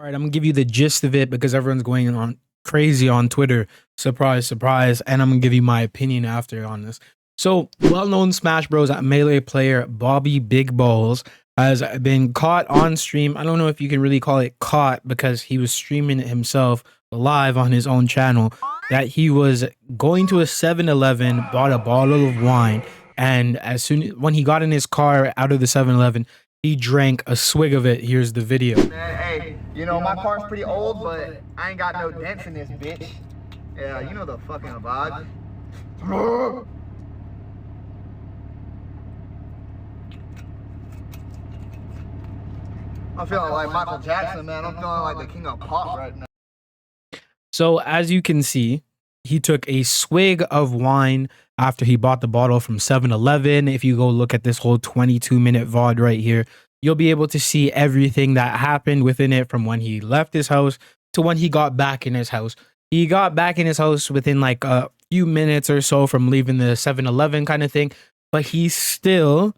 All right, I'm gonna give you the gist of it because everyone's going on crazy on Twitter. Surprise, surprise. And I'm gonna give you my opinion after on this. So, well-known Smash Bros. Melee player Bobby Big Ballz has been caught on stream. I don't know if you can really call it caught because he was streaming it himself live on his own channel. That he was going to a 7-Eleven, bought a bottle of wine, and when he got in his car out of the 7-Eleven, he drank a swig of it. Here's the video. Hey, you know, my car's pretty old, but I ain't got no dents in this bitch. Yeah, you know the fucking vibe. I'm feeling like Michael Jackson, man. I'm feeling like the king of pop right now. So as you can see, he took a swig of wine after he bought the bottle from 7-Eleven. If you go look at this whole 22-minute VOD right here, you'll be able to see everything that happened within it from when he left his house to when he got back in his house. He got back in his house within like a few minutes or so from leaving the 7-Eleven kind of thing, but he still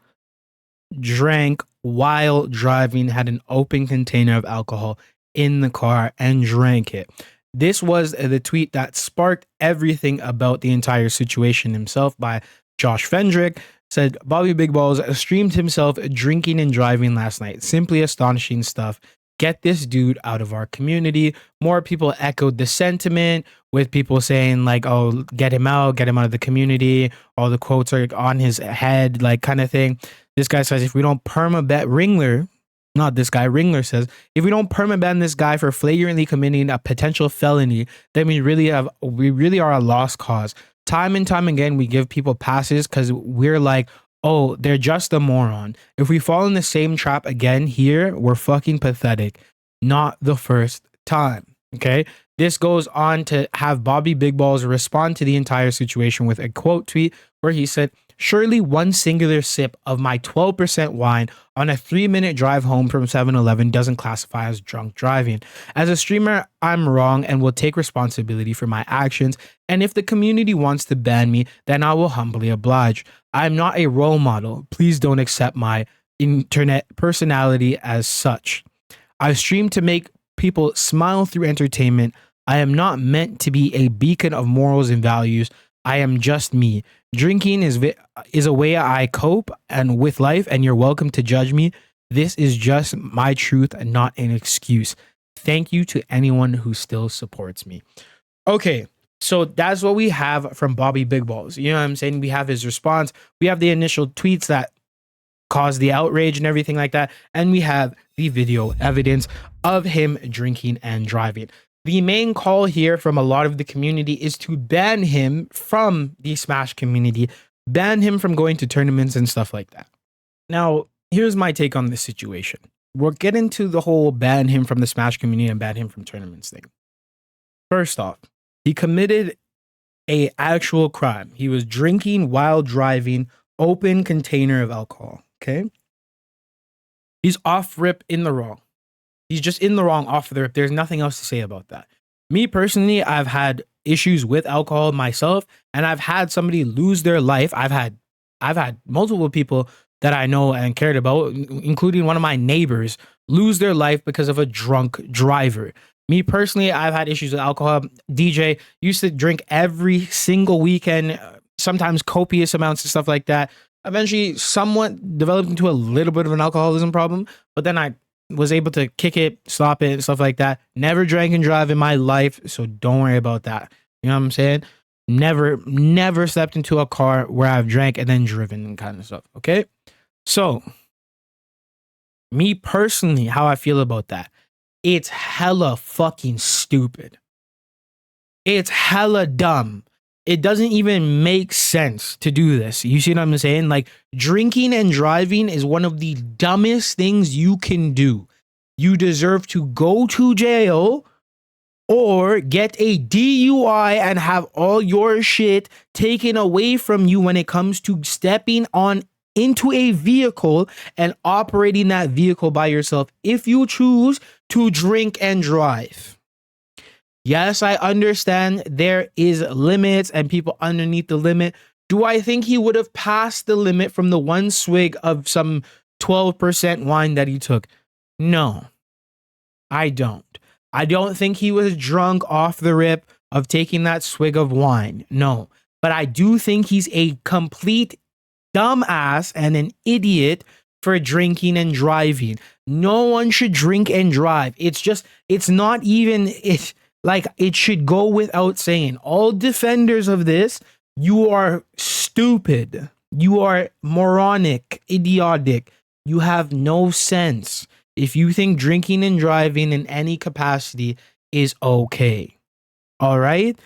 drank while driving, had an open container of alcohol in the car and drank it. This was the tweet that sparked everything about the entire situation himself by Josh Fendrick. Said, Bobby Big Ballz streamed himself drinking and driving last night. Simply astonishing stuff. Get this dude out of our community. More people echoed the sentiment with people saying like, oh, get him out of the community. All the quotes are on his head, like kind of thing. This guy says, if we don't permaban Ringler, not this guy, Ringler says, if we don't permaban this guy for flagrantly committing a potential felony, then we really are a lost cause. Time and time again, we give people passes because we're like, oh, they're just a moron. If we fall in the same trap again here, we're fucking pathetic. Not the first time. Okay. This goes on to have Bobby Big Ballz respond to the entire situation with a quote tweet where he said, surely one singular sip of my 12% wine on a 3-minute drive home from 7-Eleven doesn't classify as drunk driving. As a streamer, I'm wrong and will take responsibility for my actions. And if the community wants to ban me, then I will humbly oblige. I'm not a role model. Please don't accept my internet personality as such. I stream to make people smile through entertainment. I am not meant to be a beacon of morals and values. I am just me. Drinking is a way I cope and with life, and you're welcome to judge me. This is just my truth and not an excuse. Thank you to anyone who still supports me. Okay, so that's what we have from Bobby Big Ballz. You know what I'm saying? We have his response. We have the initial tweets that caused the outrage and everything like that. And we have the video evidence of him drinking and driving. The main call here from a lot of the community is to ban him from the Smash community, ban him from going to tournaments and stuff like that. Now, here's my take on this situation. We'll get into the whole ban him from the Smash community and ban him from tournaments thing. First off, he committed an actual crime. He was drinking while driving, open container of alcohol, okay? He's off rip in the wrong. He's just in the wrong off the rip. There's nothing else to say about that. Me personally, I've had issues with alcohol myself, and I've had somebody lose their life. I've had multiple people that I know and cared about, including one of my neighbors, lose their life because of a drunk driver. Me personally, I've had issues with alcohol. DJ used to drink every single weekend, sometimes copious amounts of stuff like that. Eventually, somewhat developed into a little bit of an alcoholism problem, but then I was able to kick it, stop it, and stuff like that. Never drank and drive in my life, so don't worry about that. You know what I'm saying? Never stepped into a car where I've drank and then driven and kind of stuff, okay? So, me personally, how I feel about that, it's hella fucking stupid. It's hella dumb. It doesn't even make sense to do this. You see what I'm saying? Like, drinking and driving is one of the dumbest things you can do. You deserve to go to jail or get a DUI and have all your shit taken away from you when it comes to stepping on into a vehicle and operating that vehicle by yourself if you choose to drink and drive. Yes, I understand there is limits and people underneath the limit. Do I think he would have passed the limit from the one swig of some 12% wine that he took? No. I don't. I don't think he was drunk off the rip of taking that swig of wine. No. But I do think he's a complete dumbass and an idiot for drinking and driving. No one should drink and drive. It's not even, it's like, it should go without saying. All defenders of this, you are stupid. You are moronic, idiotic. You have no sense if you think drinking and driving in any capacity is okay. All right?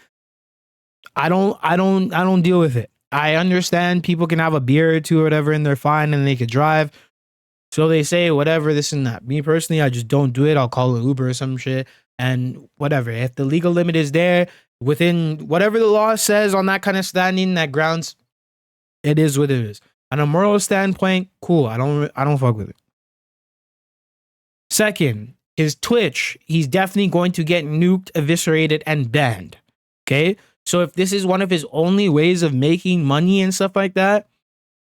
I don't deal with it. I understand people can have a beer or two or whatever and they're fine and they could drive. So they say whatever, this and that. Me personally, I just don't do it. I'll call an Uber or some shit and whatever. If the legal limit is there within whatever the law says on that kind of standing, that grounds, it is what it is. On a moral standpoint, cool. I don't fuck with it. Second, his Twitch, he's definitely going to get nuked, eviscerated, and banned. Okay? So if this is one of his only ways of making money and stuff like that,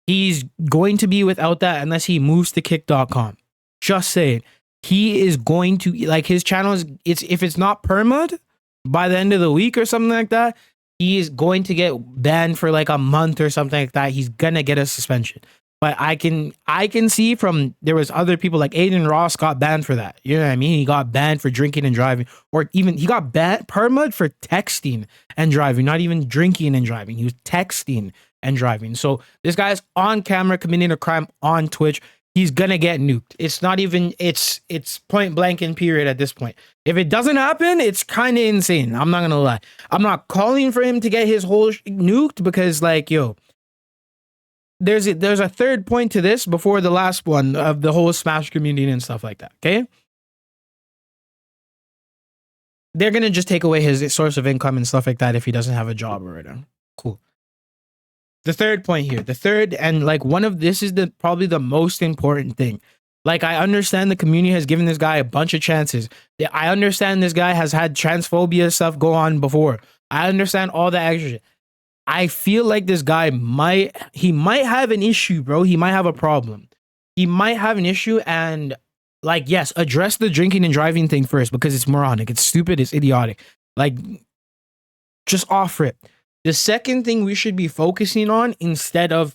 he's going to be without that unless he moves to kick.com. Just saying. He is going to, like, his channel is, if it's not permad by the end of the week or something like that, he is going to get banned for like a month or something like that. He's gonna get a suspension. But I can see from, there was other people like Aiden Ross got banned for that. You know what I mean? He got banned for drinking and driving, or even he got banned permad for texting and driving, not even drinking and driving. He was texting and driving. So this guy's on camera committing a crime on Twitch. He's gonna get nuked. It's not even, it's point blank in period at this point. If it doesn't happen, it's kind of insane. I'm not gonna lie. I'm not calling for him to get his whole nuked because, like, yo, there's a third point to this before the last one of the whole Smash community and stuff like that. Okay, they're gonna just take away his source of income and stuff like that if he doesn't have a job or whatever. Cool. The third point here, the third, and like one of this is probably the most important thing. Like, I understand the community has given this guy a bunch of chances. I understand this guy has had transphobia stuff go on before. I understand all the extra shit. I feel like this guy might have an issue, bro. He might have a problem. He might have an issue, and like, yes, address the drinking and driving thing first because it's moronic, it's stupid, it's idiotic. Like, just offer it. The second thing we should be focusing on, instead of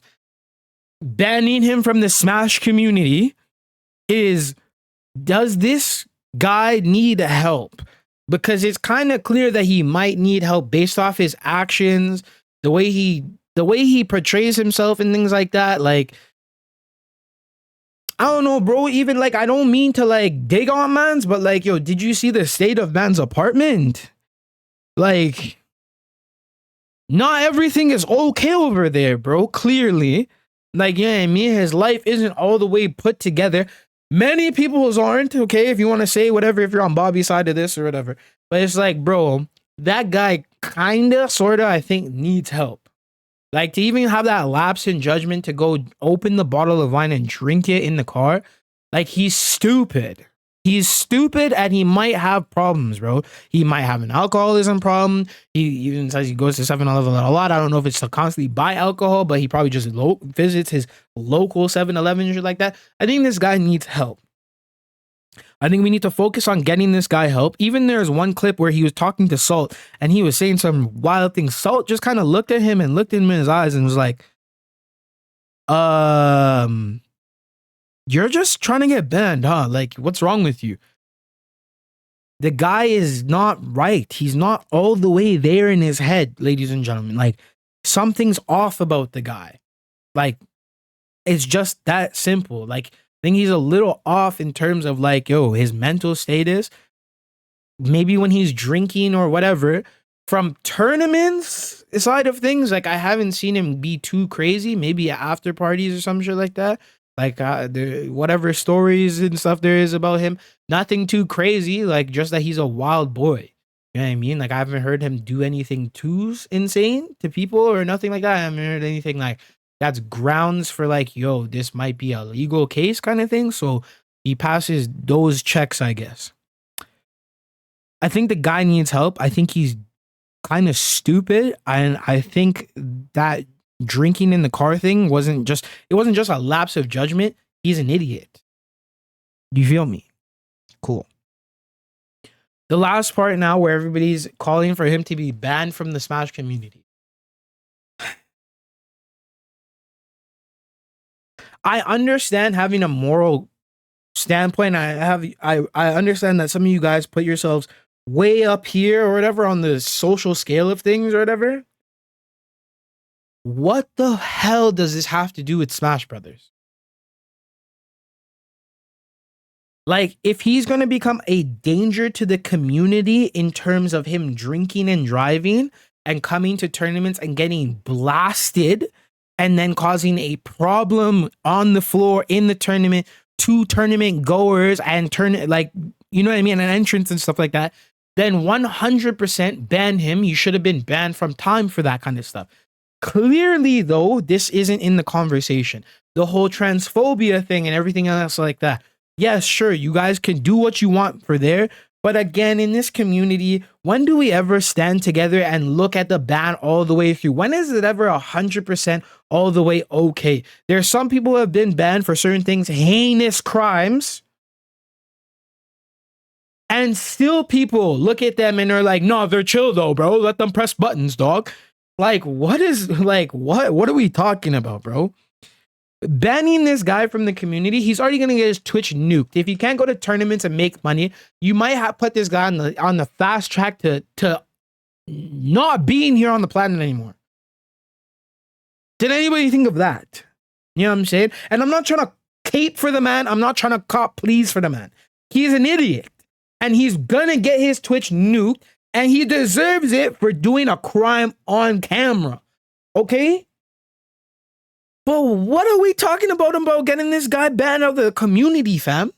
banning him from the Smash community, is, does this guy need help? Because it's kind of clear that he might need help based off his actions, the way he portrays himself and things like that. Like, I don't know, bro. Even like, I don't mean to like dig on man's, but like, yo, did you see the state of man's apartment? Like, not everything is okay over there, bro. Clearly. Like, yeah, I mean, his life isn't all the way put together. Many people's aren't, okay? If you want to say whatever, if you're on Bobby's side of this or whatever. But it's like, bro, that guy kinda, sorta, I think, needs help. Like, to even have that lapse in judgment to go open the bottle of wine and drink it in the car, like, he's stupid. He's stupid, and he might have problems, bro. He might have an alcoholism problem. He even says he goes to 7-Eleven a lot. I don't know if it's to constantly buy alcohol, but he probably just visits his local 7-Eleven and shit like that. I think this guy needs help. I think we need to focus on getting this guy help. Even there's one clip where he was talking to Salt, and he was saying some wild things. Salt just kind of looked at him and looked him in his eyes and was like, you're just trying to get banned, huh? Like, what's wrong with you? The guy is not right. He's not all the way there in his head, ladies and gentlemen. Like, something's off about the guy. Like, it's just that simple. Like, I think he's a little off in terms of like, yo, his mental status. Maybe when he's drinking or whatever. From tournaments side of things, like, I haven't seen him be too crazy. Maybe at after parties or some shit like that. Like, whatever stories and stuff there is about him, nothing too crazy. Like, just that he's a wild boy. You know what I mean? Like, I haven't heard him do anything too insane to people or nothing like that. I haven't heard anything like that's grounds for like, yo, this might be a legal case kind of thing. So he passes those checks, I guess. I think the guy needs help. I think he's kind of stupid. And I think that drinking in the car thing wasn't just a lapse of judgment. He's an idiot. Do you feel me? Cool. The last part now where everybody's calling for him to be banned from the Smash community. I understand having a moral standpoint. I understand that some of you guys put yourselves way up here or whatever on the social scale of things or whatever. What the hell does this have to do with Smash Brothers? Like, if he's going to become a danger to the community in terms of him drinking and driving and coming to tournaments and getting blasted and then causing a problem on the floor in the tournament to tournament goers and you know what I mean, an entrance and stuff like that, then 100% ban him. You should have been banned from time for that kind of stuff. Clearly, though, this isn't in the conversation. The whole transphobia thing and everything else like that. Yes, sure, you guys can do what you want for there. But again, in this community, when do we ever stand together and look at the ban all the way through? When is it ever 100% all the way okay? There are some people who have been banned for certain things, heinous crimes. And still people look at them and are like, no, they're chill though, bro. Let them press buttons, dog. Like, what are we talking about, bro? Banning this guy from the community, he's already going to get his Twitch nuked. If you can't go to tournaments and make money, you might have put this guy on the fast track to not being here on the planet anymore. Did anybody think of that? You know what I'm saying? And I'm not trying to cape for the man. I'm not trying to cop please for the man. He's an idiot. And he's going to get his Twitch nuked. And he deserves it for doing a crime on camera. Okay? But what are we talking about getting this guy banned out of the community, fam?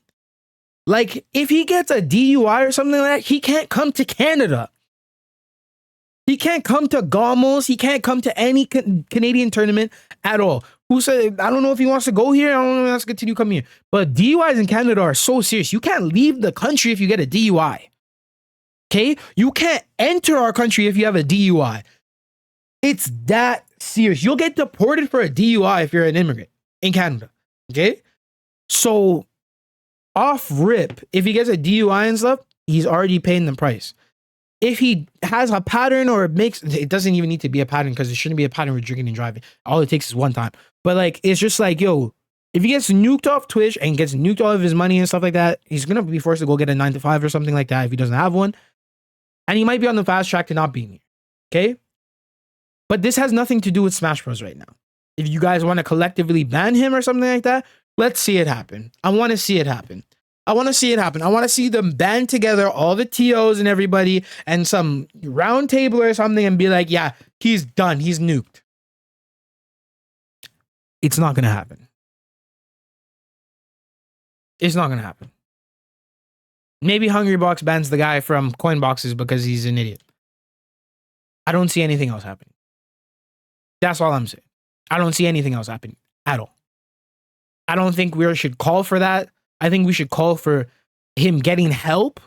Like, if he gets a DUI or something like that, he can't come to Canada. He can't come to Gomos. He can't come to any Canadian tournament at all. Who said, I don't know if he wants to go here. I don't know if he wants to continue coming here. But DUIs in Canada are so serious. You can't leave the country if you get a DUI. Okay? You can't enter our country if you have a DUI. It's that serious. You'll get deported for a DUI if you're an immigrant in Canada. Okay? So, off rip, if he gets a DUI and stuff, he's already paying the price. If he has a pattern or it doesn't even need to be a pattern because it shouldn't be a pattern with drinking and driving. All it takes is one time. But like, it's just like, yo, if he gets nuked off Twitch and gets nuked all of his money and stuff like that, he's going to be forced to go get a 9-to-5 or something like that if he doesn't have one. And he might be on the fast track to not being here. Okay? But this has nothing to do with Smash Bros. Right now. If you guys want to collectively ban him or something like that, let's see it happen. I want to see it happen. I want to see it happen. I want to see them band together, all the TOs and everybody, and some round table or something and be like, yeah, he's done. He's nuked. It's not going to happen. It's not going to happen. Maybe Hungrybox bans the guy from coin boxes because he's an idiot. I don't see anything else happening. That's all I'm saying. I don't see anything else happening at all. I don't think we should call for that. I think we should call for him getting help.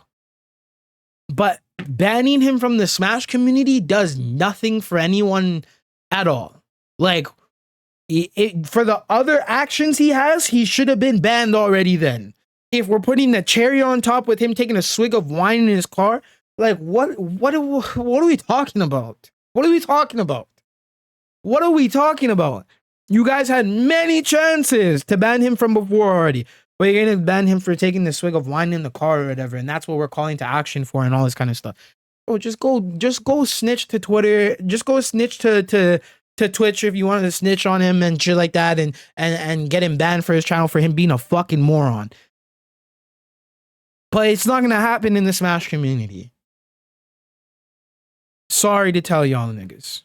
But banning him from the Smash community does nothing for anyone at all. Like, for the other actions he has, he should have been banned already then. If we're putting the cherry on top with him taking a swig of wine in his car, like, what are we talking about? What are we talking about? What are we talking about? You guys had many chances to ban him from before already. But you're going to ban him for taking the swig of wine in the car or whatever. And that's what we're calling to action for and all this kind of stuff. Oh, just go snitch to Twitter. Just go snitch to Twitch if you wanted to snitch on him and shit like that. And get him banned for his channel for him being a fucking moron. But it's not going to happen in the Smash community. Sorry to tell y'all niggas.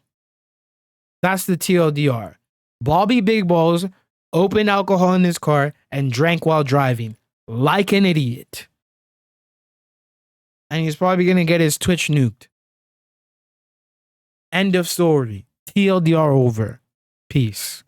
That's the TLDR. Bobby Big Ballz opened alcohol in his car and drank while driving like an idiot. And he's probably going to get his Twitch nuked. End of story. TLDR over. Peace.